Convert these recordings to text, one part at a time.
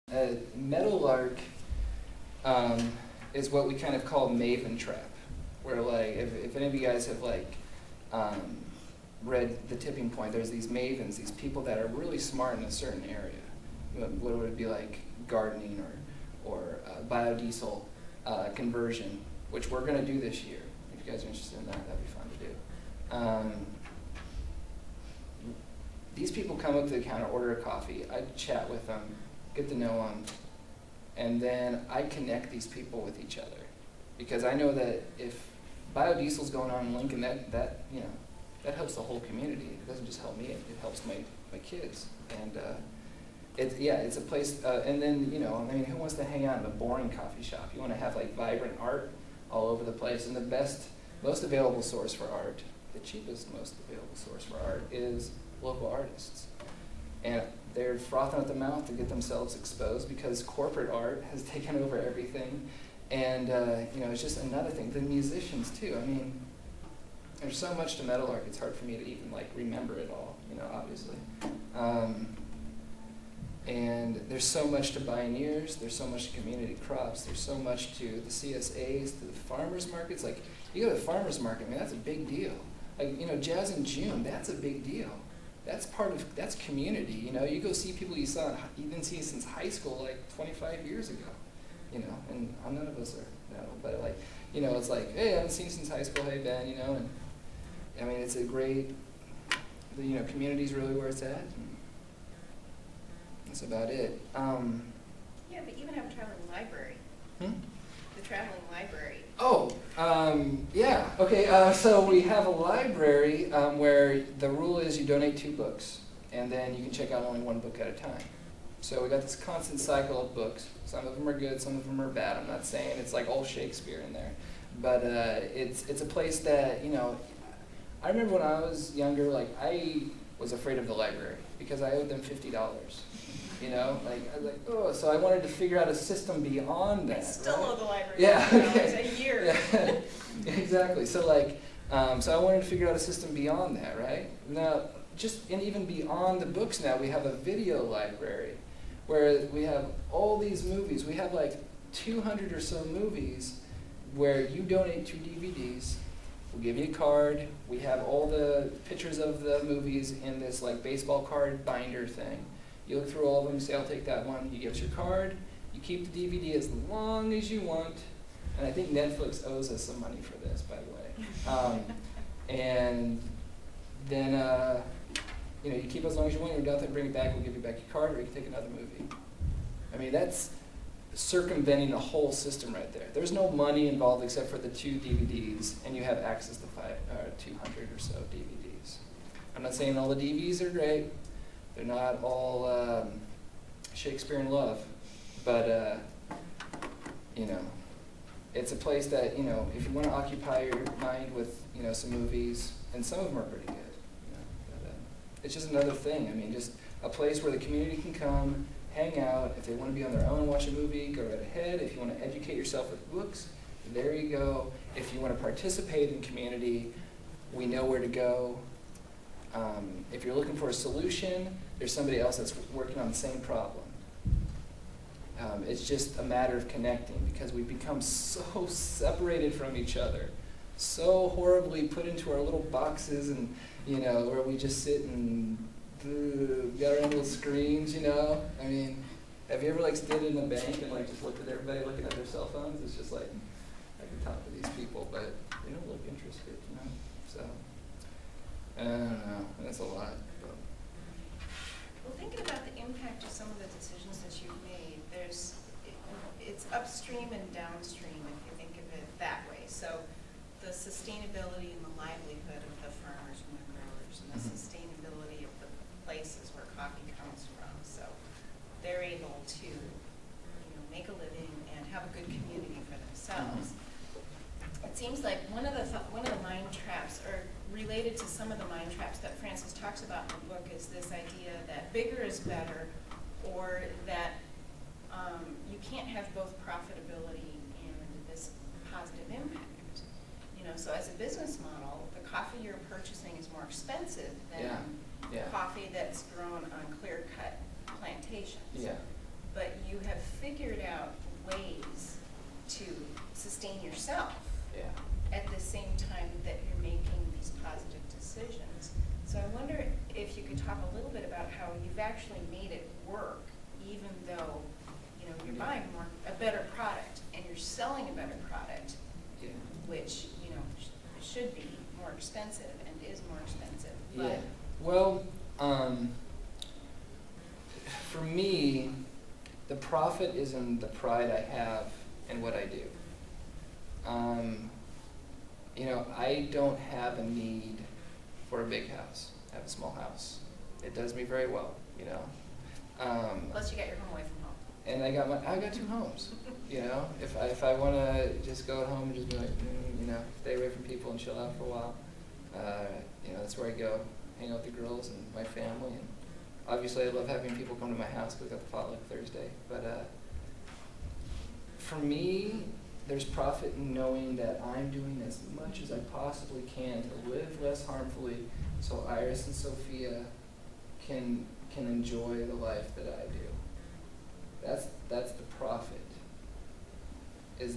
Meadowlark is what we kind of call Maven Trap, where like if any of you guys have like read The Tipping Point, there's these mavens, these people that are really smart in a certain area. What would it be like gardening or biodiesel conversion, which we're going to do this year. If you guys are interested in that, that'd be fun to do. These people come up to the counter, order a coffee. I chat with them, get to know them, and then I connect these people with each other, because I know that if biodiesel's going on in Lincoln, that helps the whole community. It doesn't just help me; it helps my kids. And it's a place. And then who wants to hang out in a boring coffee shop? You want to have like vibrant art all over the place. And the most available source for art, the cheapest, most available source for art is local artists. And they're frothing at the mouth to get themselves exposed because corporate art has taken over everything. And it's just another thing. The musicians too. I mean, there's so much to Meadowlark, it's hard for me to even like remember it all, obviously. And there's so much to Bioneers, there's so much to community crops, there's so much to the CSAs, to the farmers markets. Like, you go to the farmers market, man, that's a big deal. Like, Jazz in June, that's a big deal. That's community, You go see people you didn't see since high school like 25 years ago, and none of us are, but like, it's like, hey, I haven't seen you since high school, hey Ben, and I mean, it's a great, community's really where it's at. That's about it. Yeah, but even have a traveling library. The traveling library. Oh, yeah. Okay, so we have a library where the rule is you donate 2 books, and then you can check out only 1 book at a time. So we got this constant cycle of books. Some of them are good, some of them are bad. I'm not saying it's like old Shakespeare in there, but it's a place that I remember when I was younger, like I was afraid of the library because I owed them $50. So I wanted to figure out a system beyond that. I still owe the library $50 a year. Yeah, exactly. So so I wanted to figure out a system beyond that, right? Now, and even beyond the books now, we have a video library where we have all these movies. We have like 200 or so movies where you donate 2 DVDs. We'll give you a card. We have all the pictures of the movies in this like baseball card binder thing. You look through all of them, you say, I'll take that one. You give us your card. You keep the DVD as long as you want. And I think Netflix owes us some money for this, by the way. And then, you keep it as long as you want. You're done with it, bring it back. We'll give you back your card, or you can take another movie. I mean, that's circumventing the whole system right there. There's no money involved except for the 2 DVDs, and you have access to 200 or so DVDs. I'm not saying all the DVDs are great. They're not all Shakespeare in love, but it's a place that if you want to occupy your mind with some movies, and some of them are pretty good. But it's just another thing. I mean, just a place where the community can come, hang out. If they want to be on their own and watch a movie, go right ahead. If you want to educate yourself with books, there you go. If you want to participate in community, we know where to go. If you're looking for a solution, there's somebody else that's working on the same problem. It's just a matter of connecting, because we've become so separated from each other, so horribly put into our little boxes, and where we just sit and got our own little screens. I mean, have you ever like stood in a bank and like just looked at everybody looking at their cell phones? It's just like I can talk to these people, but they don't look interested. So. I don't know, that's a lot. But. Well, thinking about the impact of some of the decisions that you've made, it's upstream and downstream if you think of it that way. So the sustainability and the livelihood of the farmers and the growers, and the sustainability of the places where coffee comes from. So they're able to make a living and have a good community for themselves. It seems like one of the mind traps, or related to some of the mind traps that Francis talks about in the book, is this idea that bigger is better, or that you can't have both profitability and this positive impact. So as a business model, the coffee you're purchasing is more expensive than coffee that's grown on clear-cut plantations. Yeah. But you you have figured out ways to sustain yourself Yeah. at the same time that you're making these positive decisions. So I wonder if you could talk a little bit about how you've actually made it work, even though, you know, you're buying a better product and you're selling a better product, Yeah. which, you know, should be more expensive and is more expensive. Yeah. But Well, for me, the profit is in the pride I have in what I do. You know, I don't have a need for a big house. I have a small house. It does me very well, you know. plus you got your home away from home. And I got 2 homes, you know. If I want to just go at home and just be like, you know, stay away from people and chill out for a while, you know, that's where I go, hang out with the girls and my family. And obviously, I love having people come to my house because I got the potluck Thursday. But for me, there's profit in knowing that I'm doing as much as I possibly can to live less harmfully, so Iris and Sophia can enjoy the life that I do. That's the profit. Is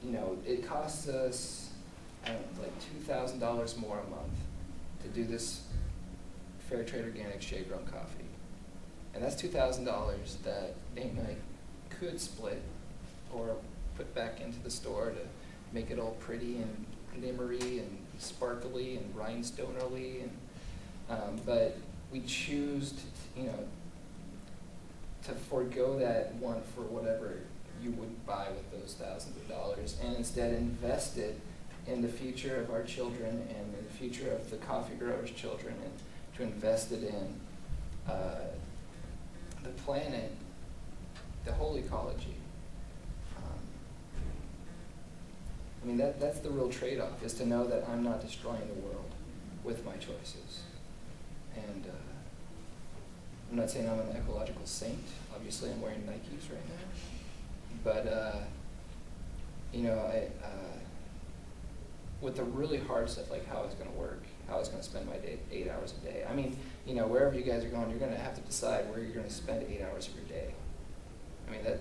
you know, it costs us, I don't know, like $2,000 more a month to do this fair trade organic shade grown coffee, and that's $2,000 that Nate and I could split or put back into the store to make it all pretty and glimmery and sparkly and rhinestonerly, and but we choose to, you know, to forego that one for whatever you would buy with those thousands of dollars, and instead invest it in the future of our children and in the future of the coffee growers' children, and to invest it in the planet, the whole ecology. I mean, that's the real trade-off, is to know that I'm not destroying the world with my choices. And I'm not saying I'm an ecological saint. Obviously, I'm wearing Nikes right now. But, you know, with the really hard stuff, like how it's going to work, how I was going to spend my day, 8 hours a day. I mean, you know, wherever you guys are going, you're going to have to decide where you're going to spend 8 hours of your day. I mean, that,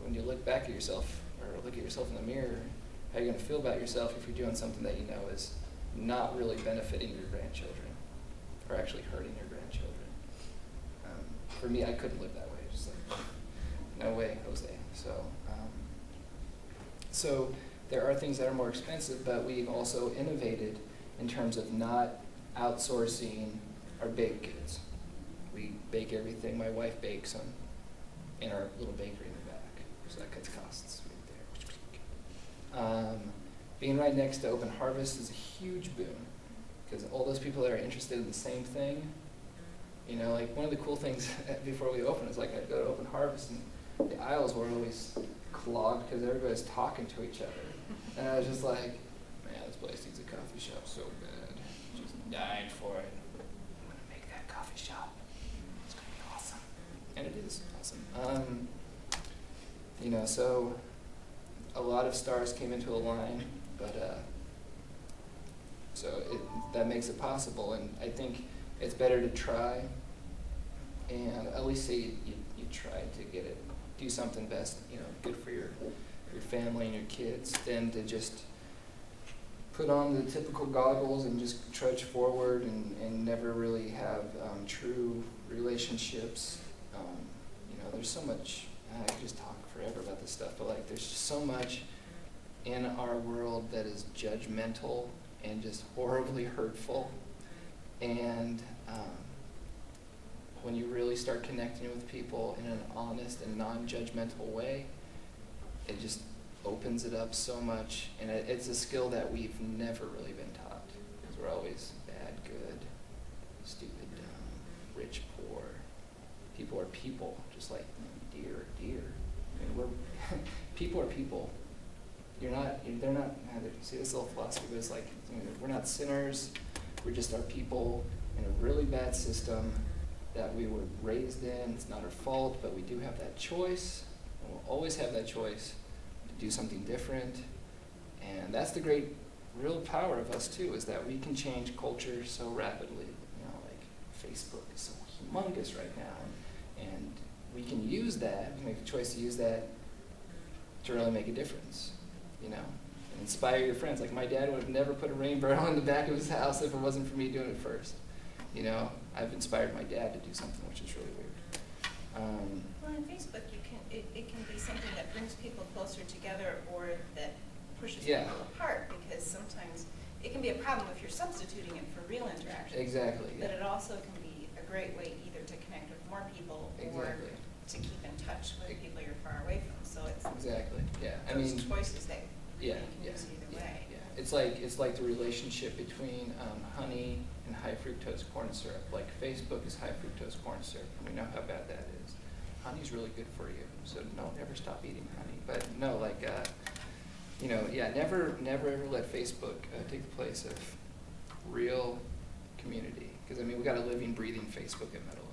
when you look back at yourself, or look at yourself in the mirror, how you're going to feel about yourself if you're doing something that you know is not really benefiting your grandchildren, or actually hurting your grandchildren. For me, I couldn't live that way. Just like, no way, Jose. So there are things that are more expensive, but we've also innovated in terms of not outsourcing our baked goods. We bake everything. My wife bakes them in our little bakery in the back, so that cuts costs right there. Being right next to Open Harvest is a huge boon, because all those people that are interested in the same thing, you know, like one of the cool things before we opened is like I'd go to Open Harvest and the aisles were always clogged because everybody's talking to each other. And I was just like, man, this place needs a coffee shop so bad. Just dying for it. I'm going to make that coffee shop. It's going to be awesome. And it is awesome. You know, so a lot of stars came into a line, but so that makes it possible. And I think it's better to try, and at least say you tried to get it, do something best, you know, good for your family and your kids, than to just put on the typical goggles and just trudge forward and never really have true relationships. You know, there's so much, I could just talk forever about this stuff, but like there's just so much in our world that is judgmental and just horribly hurtful. And when you really start connecting with people in an honest and non-judgmental way, it just opens it up so much. And it's a skill that we've never really been taught, because we're always bad, good, stupid, dumb, rich, poor. People are people, just like deer are deer. I mean, people are people. They're not, see this little philosophy, but it's like, we're not sinners, we're just our people in a really bad system that we were raised in. It's not our fault, but we do have that choice, and we'll always have that choice to do something different. And that's the great, real power of us too, is that we can change culture so rapidly. You know, like Facebook is so humongous right now, and we can use that, we can make a choice to use that to really make a difference, you know, and inspire your friends. Like my dad would have never put a rainbow on the back of his house if it wasn't for me doing it first. You know, I've inspired my dad to do something, which is really weird. Well, on Facebook, it can be something that brings people closer together or that pushes Yeah. people apart, because sometimes it can be a problem if you're substituting it for real interaction. Exactly. But Yeah. it also can be a great way either to connect with more people or Exactly. to keep in touch with people you're far away from. So it's Exactly. Yeah. I those mean, choices that yeah, you can yeah, use either yeah, way. yeah. It's like the relationship between honey and high fructose corn syrup. Like Facebook is high fructose corn syrup, and we know how bad that is. Honey's really good for you, so don't ever stop eating honey. But no, like you know, yeah, never ever let Facebook take the place of real community. Because I mean, we got a living, breathing Facebook at Metal